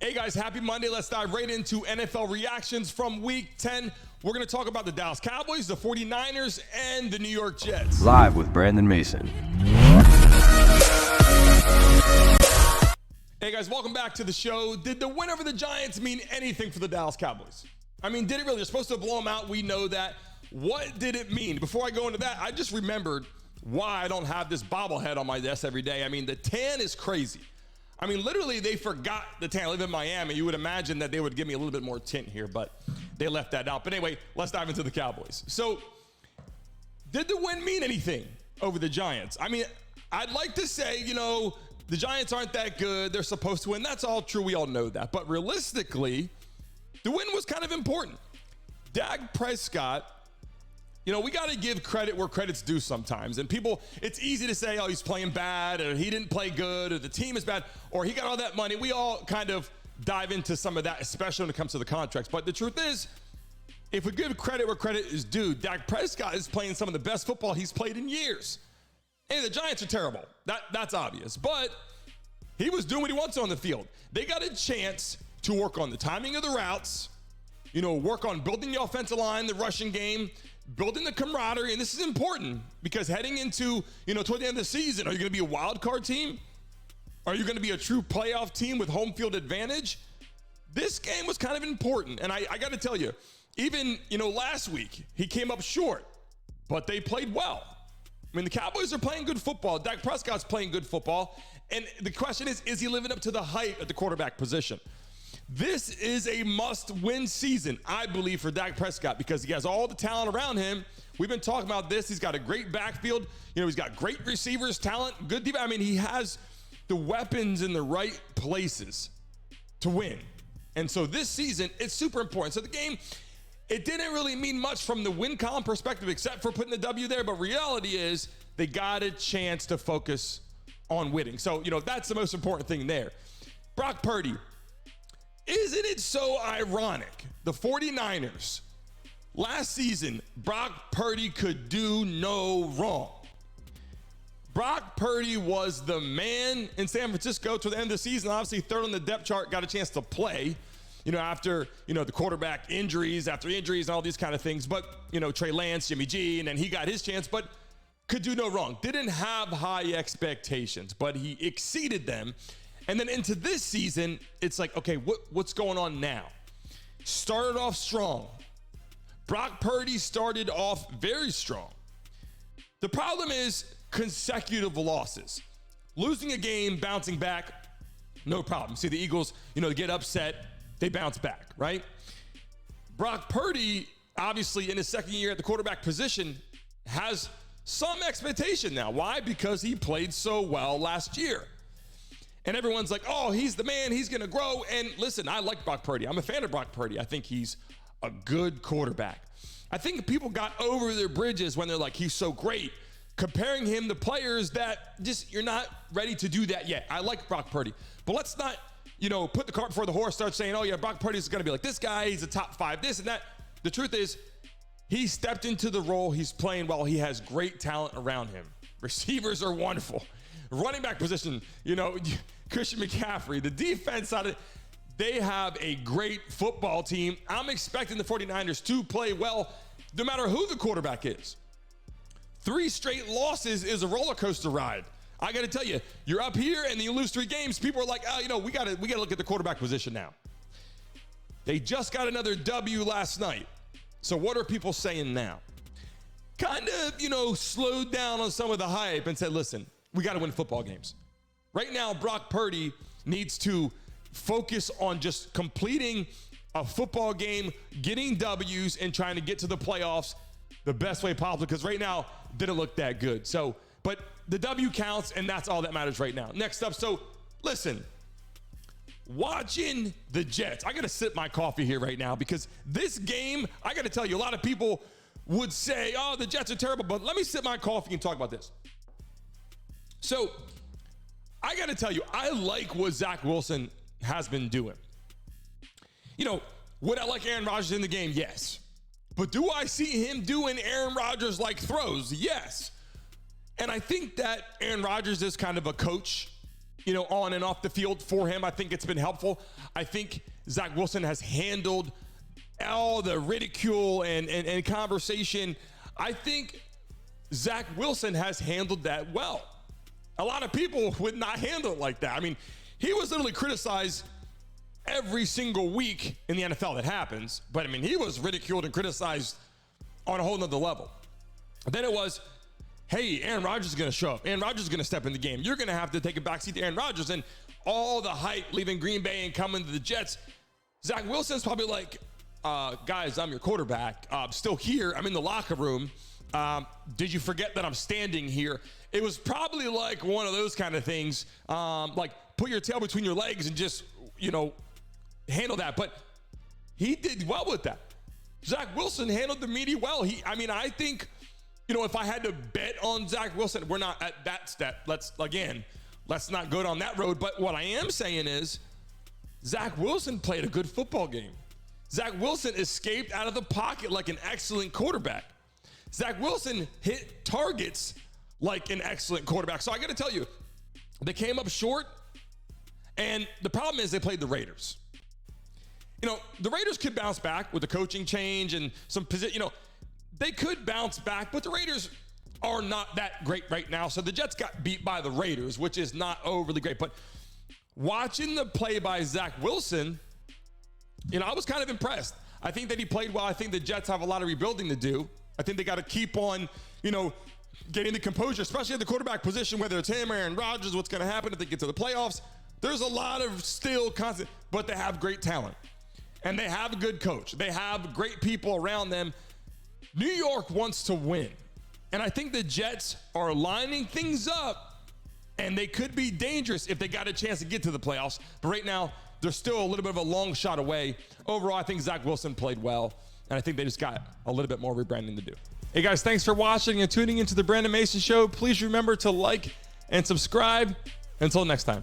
Hey guys, happy Monday. Let's dive right into NFL reactions from week 10. We're going to talk about the Dallas Cowboys, the 49ers, and the New York Jets. Live with Brandon Mason. Hey guys, welcome back to the show. Did the win over the Giants mean anything for the Dallas Cowboys? I mean, did it really? They're supposed to blow them out. We know that. What did it mean? Before I go into that, I just remembered why I don't have this bobblehead on my desk every day. I mean, the tan is crazy. I mean, literally, they forgot the tan. I live in Miami. You would imagine that they would give me a little bit more tint here, but they left that out. But anyway, let's dive into the Cowboys. So, did the win mean anything over the Giants? I mean, I'd like to say, the Giants aren't that good. They're supposed to win. That's all true. We all know that. But realistically, the win was kind of important. Dak Prescott, we got to give credit where credit's due sometimes. And people, it's easy to say, oh, he's playing bad, or he didn't play good, or the team is bad, or he got all that money. We all kind of dive into some of that, especially when it comes to the contracts. But the truth is, if we give credit where credit is due, Dak Prescott is playing some of the best football he's played in years. And the Giants are terrible. That's obvious. But he was doing what he wants on the field. They got a chance to work on the timing of the routes, work on building the offensive line, the rushing game, building the camaraderie. And this is important because heading into, toward the end of the season, are you going to be a wild card team? Are you going to be a true playoff team with home field advantage? This game was kind of important. And I got to tell you, even, last week, he came up short, but they played well. I mean, the Cowboys are playing good football. Dak Prescott's playing good football. And the question is he living up to the hype at the quarterback position? This is a must-win season, I believe, for Dak Prescott because he has all the talent around him. We've been talking about this. He's got a great backfield. He's got great receivers, talent, good defense. I mean, he has the weapons in the right places to win. And so this season, it's super important. So the game, it didn't really mean much from the win column perspective except for putting the W there. But reality is they got a chance to focus on winning. So, that's the most important thing there. Brock Purdy. Isn't it so ironic? The 49ers, last season, Brock Purdy could do no wrong. Brock Purdy was the man in San Francisco to the end of the season. Obviously, third on the depth chart, got a chance to play, after, the quarterback injuries, after injuries and all these kind of things. But, Trey Lance, Jimmy G, and then he got his chance, but could do no wrong. Didn't have high expectations, but he exceeded them. And then into this season, it's like, okay, what's going on now? Started off strong. Brock Purdy started off very strong. The problem is consecutive losses. Losing a game, bouncing back, no problem. See the Eagles, they get upset, they bounce back, right? Brock Purdy, obviously in his second year at the quarterback position, has some expectation now. Why? Because he played so well last year. And everyone's like, oh, he's the man, he's going to grow. And listen, I like Brock Purdy. I'm a fan of Brock Purdy. I think he's a good quarterback. I think people got over their bridges when they're like, he's so great, comparing him to players that just, you're not ready to do that yet. I like Brock Purdy. But let's not, put the cart before the horse, start saying, oh, yeah, Brock Purdy's going to be like this guy, he's a top 5, this and that. The truth is, he stepped into the role, he's playing well, he has great talent around him. Receivers are wonderful. Running back position, Christian McCaffrey, the defense side of it, they have a great football team. I'm expecting the 49ers to play well no matter who the quarterback is. 3 straight losses is a roller coaster ride. I got to tell you, you're up here and you lose 3 games. People are like, we got to look at the quarterback position now. They just got another W last night. So what are people saying now? Kind of, slowed down on some of the hype and said, listen, we got to win football games. Right now, Brock Purdy needs to focus on just completing a football game, getting W's, and trying to get to the playoffs the best way possible, because right now, didn't look that good. So, but the W counts, and that's all that matters right now. Next up, so listen, watching the Jets, I got to sip my coffee here right now, because this game, I got to tell you, a lot of people would say, oh, the Jets are terrible, but let me sip my coffee and talk about this. So, I got to tell you, I like what Zach Wilson has been doing. Would I like Aaron Rodgers in the game? Yes. But do I see him doing Aaron Rodgers-like throws? Yes. And I think that Aaron Rodgers is kind of a coach on and off the field for him. I think it's been helpful. I think Zach Wilson has handled all the ridicule and conversation. I think Zach Wilson has handled that well. A lot of people would not handle it like that. I mean, he was literally criticized every single week in the NFL. That happens. But I mean, he was ridiculed and criticized on a whole nother level. Then it was, hey, Aaron Rodgers is going to show up. Aaron Rodgers is going to step in the game. You're going to have to take a backseat to Aaron Rodgers. And all the hype leaving Green Bay and coming to the Jets. Zach Wilson's probably like, guys, I'm your quarterback. Still here. I'm in the locker room. Did you forget that I'm standing here? It was probably like one of those kind of things. Like put your tail between your legs and just, handle that. But he did well with that. Zach Wilson handled the media well. I think, if I had to bet on Zach Wilson, we're not at that step. Let's not go down that road. But what I am saying is Zach Wilson played a good football game. Zach Wilson escaped out of the pocket like an excellent quarterback. Zach Wilson hit targets like an excellent quarterback. So I got to tell you, they came up short, and the problem is they played the Raiders. The Raiders could bounce back with the coaching change and some position. They could bounce back, but the Raiders are not that great right now. So the Jets got beat by the Raiders, which is not overly great. But watching the play by Zach Wilson, I was kind of impressed. I think that he played well. I think the Jets have a lot of rebuilding to do. I think they got to keep on, getting the composure, especially at the quarterback position, whether it's him or Aaron Rodgers, what's going to happen if they get to the playoffs. There's a lot of still constant, but they have great talent. And they have a good coach. They have great people around them. New York wants to win. And I think the Jets are lining things up, and they could be dangerous if they got a chance to get to the playoffs. But right now, they're still a little bit of a long shot away. Overall, I think Zach Wilson played well, and I think they just got a little bit more rebranding to do. Hey guys, thanks for watching and tuning into the Brandon Mason Show. Please remember to like and subscribe. Until next time.